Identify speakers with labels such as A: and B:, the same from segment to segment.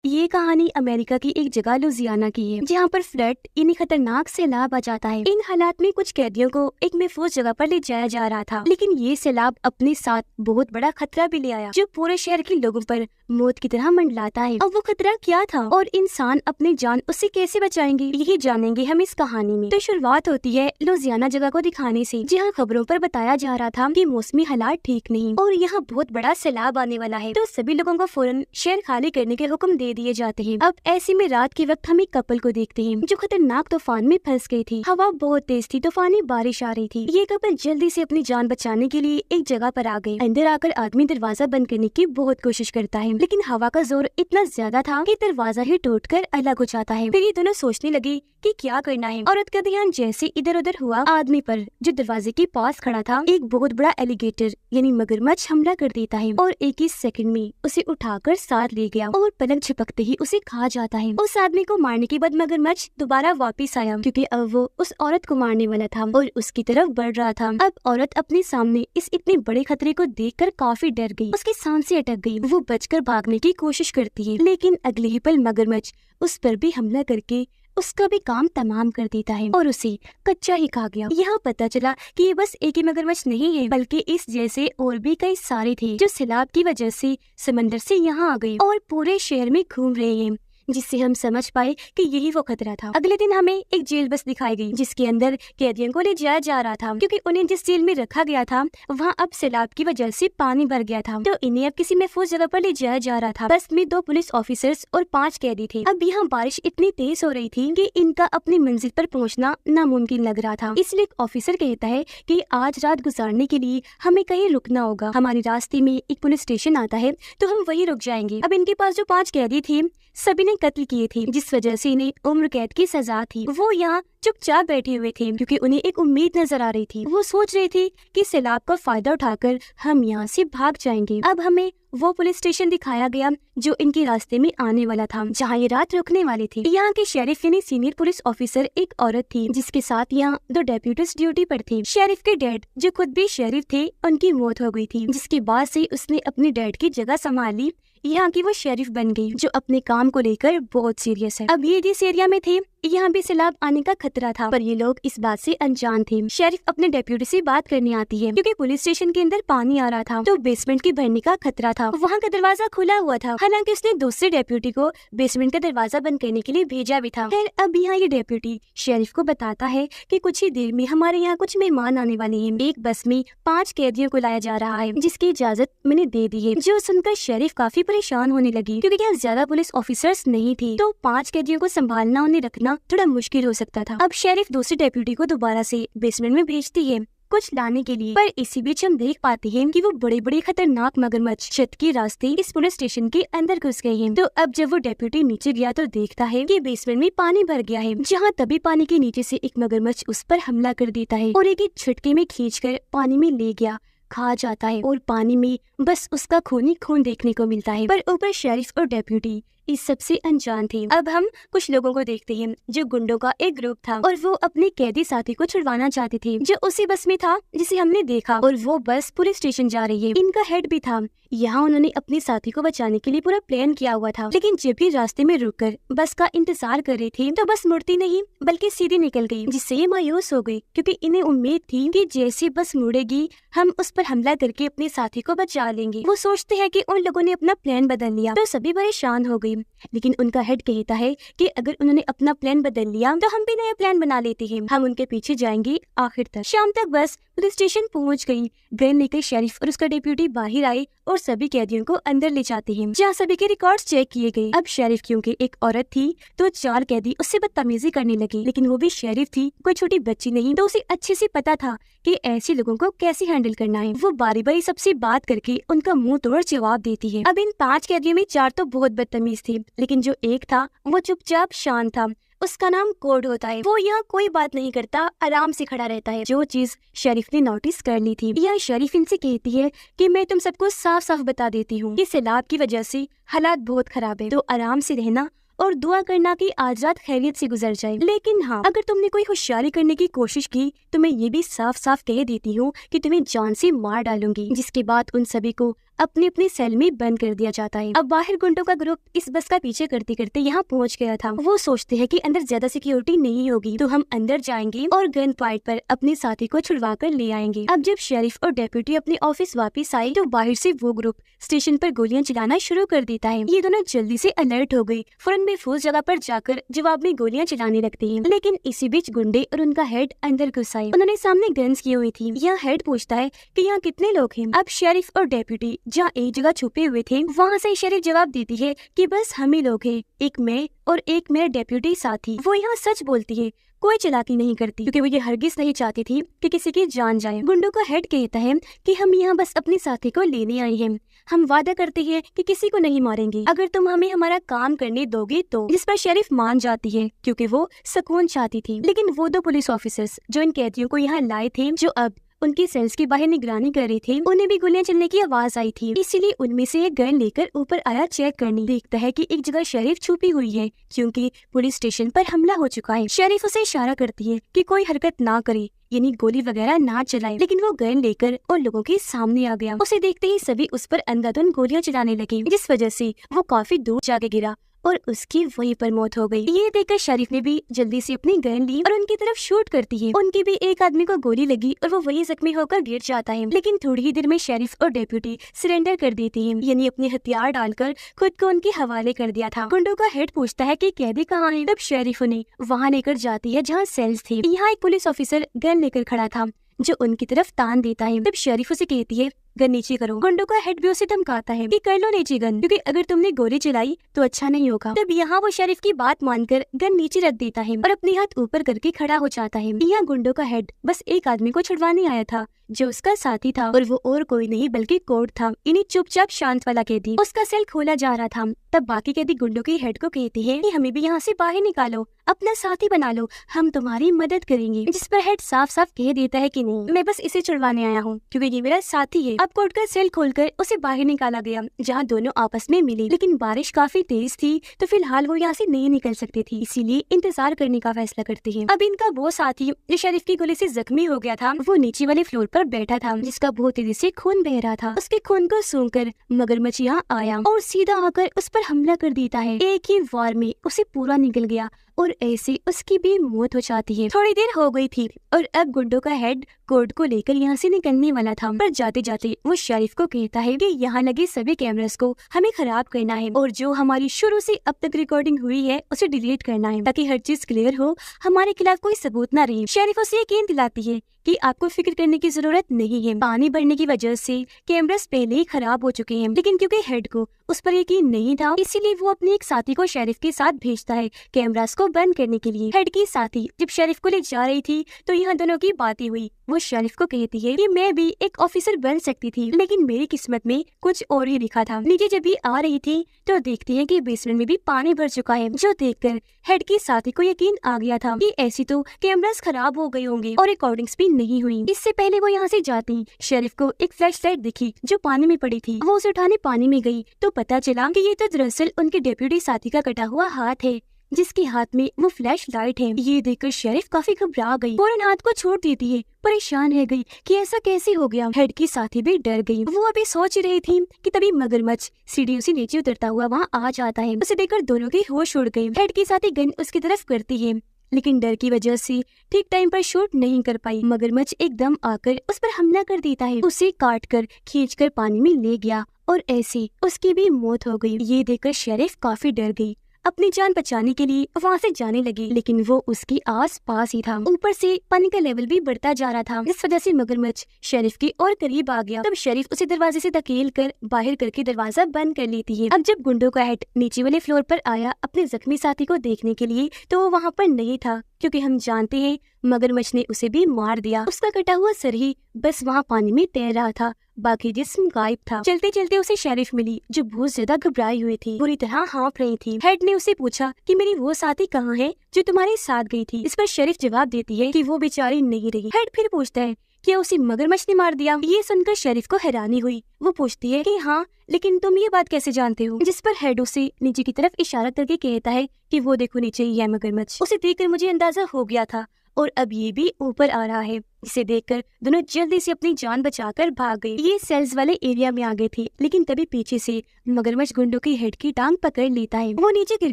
A: ये कहानी अमेरिका की एक जगह लुजियाना की है, जहाँ पर फ्लड यानी खतरनाक सैलाब आ जाता है। इन हालात में कुछ कैदियों को एक महफूज जगह पर ले जाया जा रहा था, लेकिन ये सैलाब अपने साथ बहुत बड़ा खतरा भी ले आया, जो पूरे शहर के लोगों पर मौत की तरह मंडलाता है। अब वो खतरा क्या था और इंसान अपनी जान उससे कैसे बचाएंगे, यही जानेंगे हम इस कहानी में। तो शुरुआत होती है लुजियाना जगह को दिखाने से, जहाँ खबरों पर बताया जा रहा था कि मौसमी हालात ठीक नहीं और यहाँ बहुत बड़ा सैलाब आने वाला है। तो सभी लोगों को फौरन शहर खाली करने के हुक्म दे दिए जाते हैं। अब ऐसे में रात के वक्त हम एक कपल को देखते हैं जो खतरनाक तूफान में फंस गई थी। हवा बहुत तेज थी, तूफानी बारिश आ रही थी। ये कपल जल्दी से अपनी जान बचाने के लिए एक जगह पर आ गए। अंदर आकर आदमी दरवाजा बंद करने की बहुत कोशिश करता है, लेकिन हवा का जोर इतना ज्यादा था कि दरवाजा ही टूटकर अलग हो जाता है। फिर ये दोनों सोचने लगे कि क्या करना है। औरत का ध्यान जैसे इधर उधर हुआ, आदमी पर जो दरवाजे के पास खड़ा था एक बहुत बड़ा एलिगेटर यानी मगरमच्छ हमला कर देता है और एक ही सेकंड में उसे उठाकर साथ ले गया और पलक झपकते ही उसे खा जाता है। उस आदमी को मारने के बाद मगरमच्छ दोबारा वापस आया, क्योंकि अब वो उस औरत को मारने वाला था और उसकी तरफ बढ़ रहा था। अब औरत अपने सामने इस इतने बड़े खतरे को देखकर काफी डर गई, उसकी सांसें अटक गई। वो बचकर भागने की कोशिश करती है, लेकिन अगले ही पल मगरमच्छ उस पर भी हमला करके उसका भी काम तमाम कर देता है और उसे कच्चा ही खा गया। यहाँ पता चला कि ये बस एक ही मगरमच्छ नहीं है, बल्कि इस जैसे और भी कई सारे थे जो सैलाब की वजह से समंदर से यहाँ आ गए और पूरे शहर में घूम रहे हैं, जिससे हम समझ पाए कि यही वो खतरा था। अगले दिन हमें एक जेल बस दिखाई गई, जिसके अंदर कैदियों को ले जाया जा रहा था, क्योंकि उन्हें जिस जेल में रखा गया था वहाँ अब सैलाब की वजह से पानी भर गया था। तो इन्हें अब किसी महफूज जगह पर ले जाया जा रहा था। बस में 2 पुलिस ऑफिसर्स और 5 कैदी थे। अब यहाँ बारिश इतनी तेज हो रही थी कि इनका अपनी मंजिल पर पहुँचना नामुमकिन लग रहा था। इसलिए एक ऑफिसर कहता है कि आज रात गुजारने के लिए हमें कहीं रुकना होगा। हमारे रास्ते में एक पुलिस स्टेशन आता है, तो हम वही रुक जाएंगे। अब इनके पास जो 5 कैदी थे सभी ने कत्ल किए थे, जिस वजह से इन्हें उम्र कैद की सजा थी। वो यहाँ चुपचाप बैठे हुए थे, क्योंकि उन्हें एक उम्मीद नजर आ रही थी। वो सोच रहे थे कि सैलाब का फायदा उठाकर हम यहाँ से भाग जाएंगे। अब हमें वो पुलिस स्टेशन दिखाया गया जो इनके रास्ते में आने वाला था, जहाँ ये रात रुकने वाले थे। यहाँ के शेरिफ यानी सीनियर पुलिस ऑफिसर एक औरत थी, जिसके साथ यहाँ 2 डेप्यूटीज ड्यूटी पर थे। शेरिफ के डैड जो खुद भी शेरिफ थे, उनकी मौत हो गई थी, जिसके बाद से उसने अपने डैड की जगह संभाल ली। यहाँ की वो शेरिफ बन गई, जो अपने काम को लेकर बहुत सीरियस है। अब ये जिस एरिया में थे यहाँ भी सैलाब आने का खतरा था, पर ये लोग इस बात से अनजान थे। शेरिफ अपने डेप्यूटी से बात करने आती है, क्योंकि पुलिस स्टेशन के अंदर पानी आ रहा था, तो बेसमेंट के भरने का खतरा था। वहाँ का दरवाजा खुला हुआ था, हालांकि उसने दूसरे डेप्यूटी को बेसमेंट का दरवाजा बंद करने के लिए भेजा भी था। फिर अब यहाँ ये डेप्यूटी शेरिफ को बताता है कि कुछ ही देर में हमारे यहाँ कुछ मेहमान आने वाले हैं। एक बस में 5 कैदियों को लाया जा रहा है, जिसकी इजाजत मैंने दे दी है। जो सुनकर शेरिफ काफी परेशान होने लगी, क्योंकि यहाँ ज्यादा पुलिस ऑफिसर्स नहीं थी, तो 5 कैदियों को संभालना उन्हें रखना थोड़ा मुश्किल हो सकता था। अब शेरिफ दूसरे डेप्यूटी को दोबारा से बेसमेंट में भेजती है कुछ लाने के लिए, पर इसी बीच हम देख पाते हैं कि वो बड़े बड़े खतरनाक मगरमच्छ छत के रास्ते इस पुलिस स्टेशन के अंदर घुस गए हैं। तो अब जब वो डेप्यूटी नीचे गया तो देखता है कि बेसमेंट में पानी भर गया है, जहाँ तभी पानी के नीचे से एक मगरमच्छ उस पर हमला कर देता है और एक झटके में खींचकर पानी में ले गया, खा जाता है और पानी में बस उसका खून ही खून देखने को मिलता है। पर ऊपर शेरिफ और डेप्यूटी इस सबसे अनजान थे। अब हम कुछ लोगों को देखते हैं जो गुंडों का एक ग्रुप था और वो अपने कैदी साथी को छुड़वाना चाहते थे, जो उसी बस में था जिसे हमने देखा, और वो बस पुलिस स्टेशन जा रही है। इनका हेड भी था। यहाँ उन्होंने अपने साथी को बचाने के लिए पूरा प्लान किया हुआ था, लेकिन जब भी रास्ते में रुककर बस का इंतजार कर रही थी तो बस मुड़ती नहीं बल्कि सीधी निकल गई, जिससे ये मायूस हो गई, क्योंकि इन्हें उम्मीद थी कि जैसे बस मुड़ेगी हम उस पर हमला करके अपने साथी को बचा लेंगे। वो सोचते हैं कि उन लोगों ने अपना प्लान बदल लिया, तो सभी परेशान हो गई। लेकिन उनका हेड कहता है कि अगर उन्होंने अपना प्लान बदल लिया तो हम भी नया प्लान बना लेते हैं, हम उनके पीछे जाएंगे आखिर तक। शाम तक बस पुलिस स्टेशन पहुंच गई। गन लेकर शेरिफ और उसका डेप्यूटी बाहर आए और सभी कैदियों को अंदर ले जाते हैं, जहाँ सभी के रिकॉर्ड्स चेक किए गए। अब शेरिफ क्योंकि एक औरत थी तो 4 कैदी उससे बदतमीजी करने लगे, लेकिन वो भी शेरिफ थी, कोई छोटी बच्ची नहीं, तो उसे अच्छे से पता था कि ऐसे लोगों को कैसे हैंडल करना है। वो बारी बारी सबसे बात करके उनका मुंह तोड़ जवाब देती है। अब इन 5 कैदियों में 4 तो बहुत बदतमीज थे, लेकिन जो एक था वो चुपचाप शांत था। उसका नाम कोड होता है। वो यहाँ कोई बात नहीं करता, आराम से खड़ा रहता है, जो चीज शेरिफ ने नोटिस कर ली थी। यह शेरिफ इनसे कहती है कि मैं तुम सबको साफ साफ बता देती हूँ कि सैलाब की वजह से हालात बहुत खराब है, तो आराम से रहना और दुआ करना कि आज रात खैरियत से गुजर जाए। लेकिन हाँ, अगर तुमने कोई होशियारी करने की कोशिश की तो मैं ये भी साफ साफ कह देती हूँ कि तुम्हें जान से मार डालूंगी। जिसके बाद उन सभी को अपने अपने सेल में बंद कर दिया जाता है। अब बाहर गुंडों का ग्रुप इस बस का पीछे करते करते यहाँ पहुँच गया था। वो सोचते हैं कि अंदर ज्यादा सिक्योरिटी नहीं होगी तो हम अंदर जाएंगे और गन पॉइंट पर अपने साथी को छुड़वा कर ले आएंगे। अब जब शेरिफ और डेप्यूटी अपने ऑफिस वापस आए तो बाहर से वो ग्रुप स्टेशन पर गोलियां चलाना शुरू कर देता है। ये दोनों जल्दी से अलर्ट हो गए, फौरन बेफोज जगह पर जाकर जवाब में गोलियां चलाने लगते हैं। लेकिन इसी बीच गुंडे और उनका हेड अंदर घुस आए। उन्होंने सामने गन्स की हुई थी। यहाँ हेड पूछता है कि यहाँ कितने लोग हैं। अब शेरिफ और डेप्यूटी जहाँ एक जगह छुपे हुए थे वहाँ से शेरिफ जवाब देती है कि बस हम ही लोग हैं, एक मैं और एक मेरा डेप्यूटी साथी। वो यहाँ सच बोलती है, कोई चालाकी नहीं करती, क्योंकि वो ये हरगिज नहीं चाहती थी कि किसी की जान जाए। गुंडों का हेड कहता है कि हम यहाँ बस अपने साथी को लेने आए हैं, हम वादा करते हैं कि किसी को नहीं मारेंगे अगर तुम हमें हमारा काम करने दोगे तो। जिस पर शेरिफ मान जाती है क्योंकि वो सुकून चाहती थी। लेकिन वो दो पुलिस ऑफिसर्स जो इन कैदियों को यहाँ लाए थे, जो अब उनकी सेल्स के बाहर निगरानी कर रहे थे, उन्हें भी गोलियां चलने की आवाज आई थी। इसीलिए उनमें से एक गन लेकर ऊपर आया चेक करने। देखता है कि एक जगह शेरिफ छुपी हुई है क्योंकि पुलिस स्टेशन पर हमला हो चुका है। शेरिफ उसे इशारा करती है कि कोई हरकत ना करे, यानी गोली वगैरह ना चलाए। लेकिन वो गन लेकर और लोगों के सामने आ गया। उसे देखते ही सभी उस पर अंधाधुंध गोलियां चलाने लगे, जिस वजह से वो काफी दूर जाके गिरा और उसकी वहीं पर मौत हो गई। ये देखकर शरीफ ने भी जल्दी से अपनी गन ली और उनकी तरफ शूट करती है। उनके भी एक आदमी को गोली लगी और वो वहीं जख्मी होकर गिर जाता है। लेकिन थोड़ी ही देर में शरीफ और डेप्यूटी सरेंडर कर देते हैं, यानी अपने हथियार डालकर खुद को उनके हवाले कर दिया था। गुंडों का हेड पूछता है कि कैदी कहाँ है। तब शरीफ उन्हें वहाँ लेकर जाती है जहाँ सेल्स थे। यहाँ एक पुलिस ऑफिसर गन लेकर खड़ा था जो उनकी तरफ तान देता है। तब शरीफ उसे कहती है गन नीचे करो। गुंडों का हेड भी उसे धमकाता है कि कर लो नीचे गन, क्योंकि अगर तुमने गोली चलाई तो अच्छा नहीं होगा। तब यहाँ वो शरीफ की बात मानकर गन नीचे रख देता है और अपने हाथ ऊपर करके खड़ा हो जाता है। यहाँ गुंडों का हेड बस एक आदमी को छुड़वाने आया था जो उसका साथी था, और वो और कोई नहीं बल्कि कोर्ट था, इन्हीं चुपचाप शांत वाला कैदी। उसका सेल खोला जा रहा था। तब बाकी कैदी गुंडों के हेड को कहते हैं कि हमें भी यहाँ से बाहर निकालो, अपना साथी बना लो, हम तुम्हारी मदद करेंगे। जिस पर हेड साफ साफ कह देता है कि नहीं, मैं बस इसे छुड़वाने आया हूँ क्योंकि ये मेरा साथी है। अब कोर्ट का सेल खोलकर उसे बाहर निकाला गया जहाँ दोनों आपस में मिले। लेकिन बारिश काफी तेज थी तो फिलहाल वो यहाँ से नहीं निकल सकती थी, इसीलिए इंतजार करने का फैसला करते हैं। अब इनका वो साथी जो शरीफ की गोली से जख्मी हो गया था, वो नीचे वाले फ्लोर पर बैठा था जिसका बहुत तेजी से खून बह रहा था। उसके खून को सूंघकर मगरमच्छ यहाँ आया और सीधा आकर उस पर हमला कर देता है। एक ही वार में उसे पूरा निकल गया और ऐसे उसकी भी मौत हो जाती है। थोड़ी देर हो गई थी और अब गुंडों का हेड कोर्ट को लेकर यहाँ से निकलने वाला था, पर जाते जाते वो शरीफ को कहता है कि यहाँ लगे सभी कैमरास को हमें खराब करना है और जो हमारी शुरू से अब तक रिकॉर्डिंग हुई है उसे डिलीट करना है ताकि हर चीज क्लियर हो, हमारे खिलाफ कोई सबूत न रहे। शरीफ उसे यकीन दिलाती है कि आपको फिक्र करने की जरूरत नहीं है, पानी भरने की वजह से कैमरास पहले ही खराब हो चुके हैं। लेकिन क्योंकि हेड को उस पर यकीन नहीं था, इसीलिए वो अपने एक साथी को शरीफ के साथ भेजता है कैमरास को बंद करने के लिए। हेड की साथी जब शरीफ को ले जा रही थी तो यहाँ दोनों की बातें हुई। वो शरीफ को कहती है कि मैं भी एक ऑफिसर बन सकती थी, लेकिन मेरी किस्मत में कुछ और ही लिखा था। नीचे जब भी आ रही थी तो देखती है कि बेसमेंट में भी पानी भर चुका है, जो देखकर हेड की साथी को यकीन आ गया था कि ऐसी तो कैमरास खराब हो गए होंगे और रिकॉर्डिंग्स भी नहीं हुई। इससे पहले वो यहाँ से जाती शरीफ को एक फ्लैशलाइट दिखी जो पानी में पड़ी थी। वो उसे उठाने पानी में गई तो पता चला कि ये तो दरअसल उनके डेप्यूटी साथी का कटा हुआ हाथ है जिसके हाथ में वो फ्लैश लाइट है। ये देखकर शरीफ काफी घबरा गई, फौरन हाथ को छोड़ देती है, परेशान रह गई कि ऐसा कैसे हो गया। हेड की साथी भी डर गई। वो अभी सोच रही थी कि तभी मगरमच्छ सीढ़ियों से नीचे उतरता हुआ वहाँ आ जाता है। उसे देखकर दोनों के होश उड़ गए। हेड की साथी गन उसकी तरफ करती है, लेकिन डर की वजह से ठीक टाइम पर शूट नहीं कर पाई। मगरमच्छ एकदम आकर उस पर हमला कर देता है, उसे काट कर खींच कर पानी में ले गया और ऐसे उसकी भी मौत हो गई। ये देखकर शरीफ काफी डर गई, अपनी जान बचाने के लिए वहाँ से जाने लगी, लेकिन वो उसके आस पास ही था। ऊपर से पानी का लेवल भी बढ़ता जा रहा था, इस वजह से मगरमच्छ शरीफ के और करीब आ गया। तब शरीफ उसे दरवाजे से धकेल कर बाहर करके दरवाजा बंद कर लेती है। अब जब गुंडों का हेड नीचे वाले फ्लोर पर आया अपने जख्मी साथी को देखने के लिए तो वो वहाँ पर नहीं था, क्योंकि हम जानते हैं मगरमच्छ ने उसे भी मार दिया। उसका कटा हुआ सर ही बस वहाँ पानी में तैर रहा था, बाकी जिस्म गायब था। चलते चलते उसे शरीफ मिली जो बहुत ज्यादा घबराई हुई थी, पूरी तरह हाँफ रही थी। हेड ने उसे पूछा कि मेरी वो साथी कहाँ है जो तुम्हारे साथ गई थी। इस पर शरीफ जवाब देती है कि वो बेचारी नहीं रही। हेड फिर पूछता है क्या उसे मगरमच्छ ने मार दिया। ये सुनकर शरीफ को हैरानी हुई। वो पूछती है कि हाँ, लेकिन तुम ये बात कैसे जानते हो। जिस पर हेड उसे नीचे की तरफ इशारा करके कहता है कि वो देखो नीचे ही है मगरमच्छ। उसे देखकर मुझे अंदाजा हो गया था, और अब ये भी ऊपर आ रहा है। इसे देखकर दोनों जल्दी से अपनी जान बचाकर भाग गए। ये सेल्स वाले एरिया में आ गए थे, लेकिन तभी पीछे से मगरमच्छ गुंडों की हेड की टांग पकड़ लेता है। वो नीचे गिर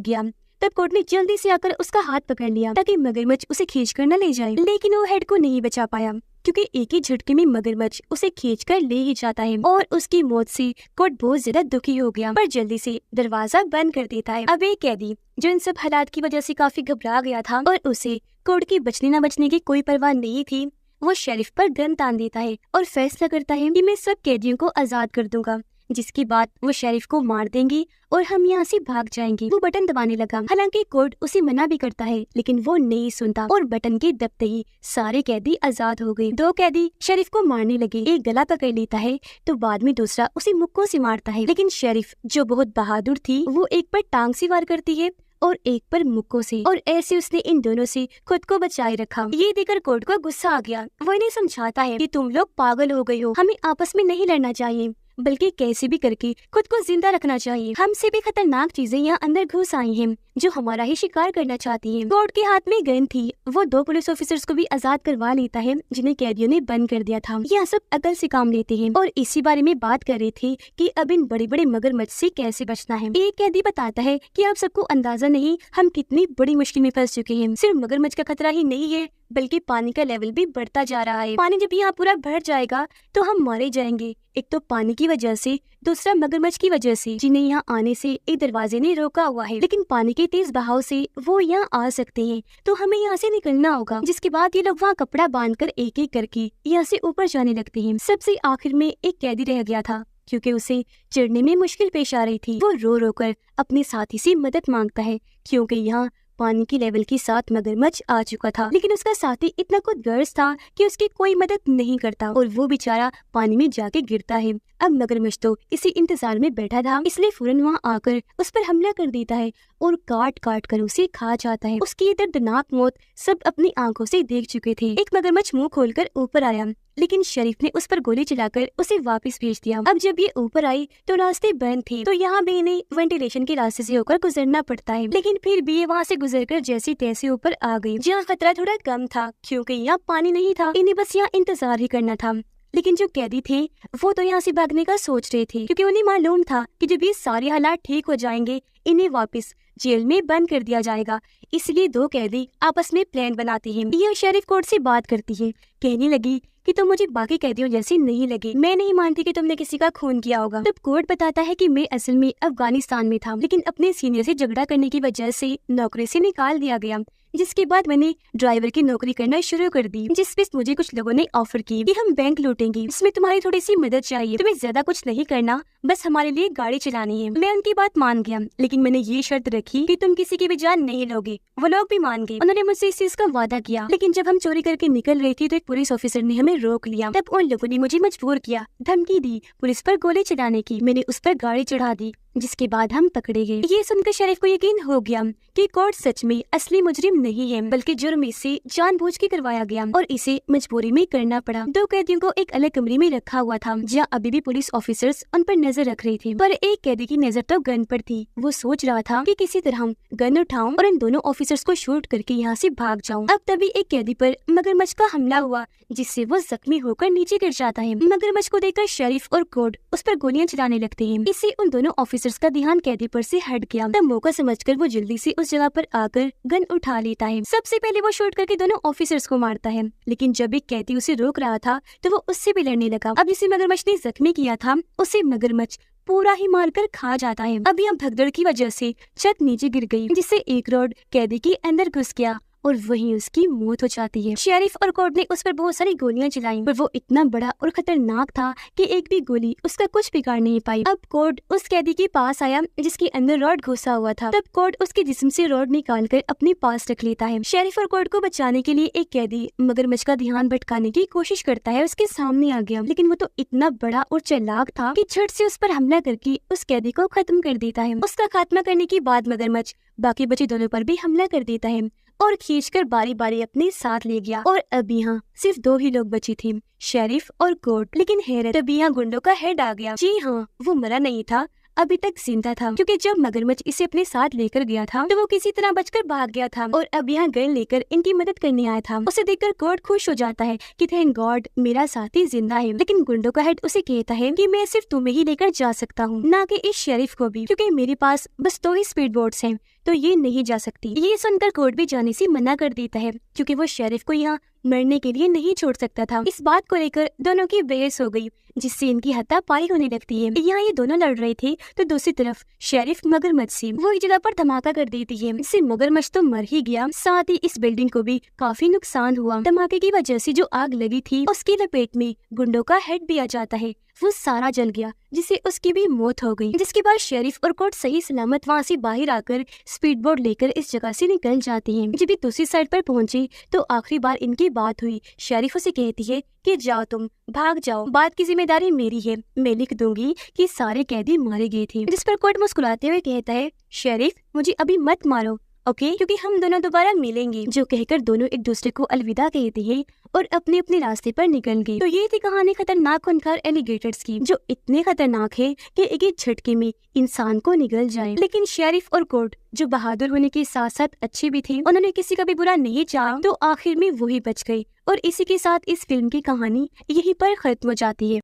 A: गया। तब कोर्ट ने जल्दी से आकर उसका हाथ पकड़ लिया ताकि मगरमच्छ उसे खींचकर न ले जाए, लेकिन वो हेड को नहीं बचा पाया क्योंकि एक ही झटके में मगरमच्छ उसे खींचकर ले ही जाता है और उसकी मौत से कोर्ट बहुत ज्यादा दुखी हो गया, पर जल्दी से दरवाजा बंद कर देता है। अब एक कैदी जो इन सब हालात की वजह से काफी घबरा गया था और उसे कोर्ट की बचने न बचने की कोई परवाह नहीं थी, वो शेरिफ पर गन तान देता है और फैसला करता है कि मैं सब कैदियों को आजाद कर दूंगा, जिसके बाद वो शेरिफ को मार देंगी और हम यहाँ से भाग जाएंगे। वो बटन दबाने लगा, हालांकि कोर्ट उसे मना भी करता है, लेकिन वो नहीं सुनता और बटन के दबते ही सारे कैदी आजाद हो गए। दो कैदी शेरिफ को मारने लगे, एक गला पकड़ लेता है तो बाद में दूसरा उसे मुक्कों से मारता है, लेकिन शेरिफ जो बहुत बहादुर थी वो एक पर टांग से वार करती है और एक पर मुक्कों से, और ऐसे उसने इन दोनों से खुद को बचाए रखा। ये देखकर कोर्ट को गुस्सा आ गया। वो इन्हें समझाता है कि तुम लोग पागल हो गए हो, हमें आपस में नहीं लड़ना चाहिए बल्कि कैसे भी करके खुद को जिंदा रखना चाहिए। हमसे भी खतरनाक चीजें यहाँ अंदर घुस आई हैं जो हमारा ही शिकार करना चाहती हैं। कोर्ट के हाथ में गन थी, वो दो पुलिस ऑफिसर्स को भी आजाद करवा लेता है जिन्हें कैदियों ने बंद कर दिया था। यह सब अकल से काम लेते हैं और इसी बारे में बात कर रहे थे कि अब इन बड़े बड़े मगरमच्छ से कैसे बचना है। एक कैदी बताता है कि आप सबको अंदाजा नहीं हम कितनी बड़ी मुश्किल में फंस चुके हैं। सिर्फ मगरमच्छ का खतरा ही नहीं है बल्कि पानी का लेवल भी बढ़ता जा रहा है। पानी जब यहाँ पूरा भर जाएगा तो हम मारे जाएंगे, एक तो पानी की वजह से, दूसरा मगरमच्छ की वजह से जिन्हें यहाँ आने से एक दरवाजे ने रोका हुआ है, लेकिन पानी के तेज बहाव से वो यहाँ आ सकते हैं तो हमें यहाँ से निकलना होगा। जिसके बाद ये लोग वहाँ कपड़ा बांधकर एक एक करके यहाँ से ऊपर जाने लगते हैं। सबसे आखिर में एक कैदी रह गया था क्योंकि उसे चढ़ने में मुश्किल पेश आ रही थी। वो रो रो कर अपने साथी से मदद मांगता है क्योंकि यहाँ पानी की लेवल के साथ मगरमच्छ आ चुका था, लेकिन उसका साथी इतना खुदगर्ज था कि उसकी कोई मदद नहीं करता और वो बेचारा पानी में जाके गिरता है। अब मगरमच्छ तो इसी इंतजार में बैठा था, इसलिए फौरन वहाँ आकर उस पर हमला कर देता है और काट काट कर उसे खा जाता है। उसकी ये दर्दनाक मौत सब अपनी आंखों से देख चुके थे। एक मगरमच्छ मुंह खोलकर ऊपर आया, लेकिन शरीफ ने उस पर गोली चलाकर उसे वापस भेज दिया। अब जब ये ऊपर आई तो रास्ते बंद थे, तो यहाँ भी इन्हें वेंटिलेशन के रास्ते से होकर गुजरना पड़ता है, लेकिन फिर भी ये वहाँ से गुजरकर जैसे तैसे ऊपर आ गई, जहाँ खतरा थोड़ा कम था क्योंकि यहाँ पानी नहीं था। इन्हें बस यहाँ इंतजार ही करना था, लेकिन जो कैदी थे वो तो यहाँ से भागने का सोच रहे थे क्योंकि उन्हें मालूम था कि जब ये सारे हालात ठीक हो जाएंगे इन्हें वापस जेल में बंद कर दिया जाएगा। इसलिए दो कैदी आपस में प्लान बनाते हैं। यह शेरिफ कोर्ट से बात करती है, कहने लगी कि तुम मुझे बाकी कैदियों जैसी नहीं लगे, मैं नहीं मानती कि तुमने किसी का खून किया होगा। तब कोर्ट बताता है कि मैं असल में अफगानिस्तान में था, लेकिन अपने सीनियर से झगड़ा करने की वजह से नौकरी से निकाल दिया गया, जिसके बाद मैंने ड्राइवर की नौकरी करना शुरू कर दी, जिस पे मुझे कुछ लोगों ने ऑफर की कि हम बैंक लूटेंगे, इसमें तुम्हारी थोड़ी सी मदद चाहिए, तुम्हें ज्यादा कुछ नहीं करना, बस हमारे लिए गाड़ी चलानी है। मैं उनकी बात मान गया, लेकिन मैंने ये शर्त रखी कि तुम किसी की भी जान नहीं लोगे। वो लोग भी मान गए, उन्होंने मुझसे इस चीज का वादा किया। लेकिन जब हम चोरी करके निकल रहे थे तो एक पुलिस ऑफिसर ने हमें रोक लिया। तब उन लोगों ने मुझे मजबूर किया, धमकी दी, पुलिस पर गोली चलाने की। मैंने उस पर गाड़ी चढ़ा दी, जिसके बाद हम पकड़े गए। ये सुनकर शरीफ को यकीन हो गया कि कोर्ट सच में असली मुजरिम नहीं है, बल्कि जुर्म इससे जानबूझ के करवाया गया और इसे मजबूरी में करना पड़ा। दो कैदियों को एक अलग कमरे में रखा हुआ था, जहाँ अभी भी पुलिस ऑफिसर्स उन पर नजर रख रहे थे, पर एक कैदी की नजर तो गन पर थी। वो सोच रहा था कि किसी तरह गन उठाऊं और इन दोनों ऑफिसर्स को शूट करके यहाँ से भाग जाऊं। अब तभी एक कैदी पर मगरमच्छ का हमला हुआ, जिससे वो जख्मी होकर नीचे गिर जाता है। मगरमच्छ को देखकर शरीफ और कोर्ट उस पर गोलियां चलाने लगते हैं। इससे उन दोनों ऑफिसर्स का ध्यान कैदी पर से हट गया। तब मौका समझकर वो जल्दी से उस जगह पर आकर गन उठा लेता है। सबसे पहले वो शूट करके दोनों ऑफिसर्स को मारता है, लेकिन जब एक कैदी उसे रोक रहा था तो वो उससे भी लड़ने लगा। अब जिसे मगरमच्छ ने जख्मी किया था उसे मगरमच्छ पूरा ही मारकर खा जाता है। अब यहाँ भगदड़ की वजह से छत नीचे गिर गई, जिससे एक रॉड कैदी के अंदर घुस गया और वहीं उसकी मौत हो जाती है। शेरिफ और कोर्ट ने उस पर बहुत सारी गोलियां चलाई, पर वो इतना बड़ा और खतरनाक था कि एक भी गोली उसका कुछ बिगाड़ नहीं पाई। अब कोर्ट उस कैदी के पास आया जिसके अंदर रॉड घुसा हुआ था। तब कोर्ट उसके जिस्म से रॉड निकालकर अपने पास रख लेता है। शेरिफ और कोर्ट को बचाने के लिए एक कैदी मगरमच्छ का ध्यान भटकाने की कोशिश करता है, उसके सामने आ गया, लेकिन वो तो इतना बड़ा और चालाक था कि झट से उस पर हमला करके उस कैदी को खत्म कर देता है। उसका खात्मा करने के बाद मगरमच्छ बाकी बचे दोनों पर भी हमला कर देता है और खींचकर बारी बारी अपने साथ ले गया। और अब यहाँ सिर्फ दो ही लोग बचे थे, शेरिफ और कोर्ट। लेकिन हैरत, तभी यहाँ गुंडों का हेड आ गया। जी हाँ, वो मरा नहीं था, अभी तक जिंदा था, क्योंकि जब मगरमच्छ इसे अपने साथ लेकर गया था तो वो किसी तरह बचकर भाग गया था और अब यहाँ गन लेकर इनकी मदद करने आया था। उसे देखकर कोर्ट खुश हो जाता है कि थैंक गॉड मेरा साथी जिंदा है। लेकिन गुंडों का हेड उसे कहता है कि मैं सिर्फ तुम्हें ही लेकर जा सकता हूँ, ना कि इस शेरिफ को भी, क्योंकि मेरे पास बस 2 ही स्पीड बोट्स हैं, तो ये नहीं जा सकती। ये सुनकर कोर्ट भी जाने से मना कर देता है, क्योंकि वो शेरिफ को यहाँ मरने के लिए नहीं छोड़ सकता था। इस बात को लेकर दोनों की बहस हो गई, जिससे इनकी हाथापाई होने लगती है। यहाँ ये दोनों लड़ रहे थे तो दूसरी तरफ शेरिफ मगरमच्छ से वो एक जगह पर धमाका कर देती है। इससे मगरमच्छ तो मर ही गया, साथ ही इस बिल्डिंग को भी काफी नुकसान हुआ। धमाके की वजह से जो आग लगी थी उसकी लपेट में गुंडों का हेड भी आ जाता है, वो सारा जल गया, जिससे उसकी भी मौत हो गई। जिसके बाद शेरिफ और कोर्ट सही सलामत वहाँ से बाहर आकर स्पीड बोट लेकर इस जगह से निकल जाती हैं। जब ये दूसरी साइड पर पहुंची तो आखिरी बार इनकी बात हुई। शेरिफ उसे कहती है कि जाओ, तुम भाग जाओ, बात की जिम्मेदारी मेरी है, मैं लिख दूंगी कि सारे कैदी मारे गए थे। जिस पर कोर्ट मुस्कुराते हुए कहता है, शेरिफ मुझे अभी मत मारो, ओके, क्योंकि हम दोनों दोबारा मिलेंगे। जो कहकर दोनों एक दूसरे को अलविदा कहते हैं और अपने अपने रास्ते पर निकल गए। तो ये थी कहानी खतरनाक खूंखार एलिगेटर्स की, जो इतने खतरनाक है कि एक ही झटके में इंसान को निगल जाए। लेकिन शेरिफ और कोर्ट जो बहादुर होने के साथ साथ अच्छे भी थे, उन्होंने किसी का भी बुरा नहीं चाहा, तो आखिर में वही बच गए। और इसी के साथ इस फिल्म की कहानी यहीं पर खत्म हो जाती है।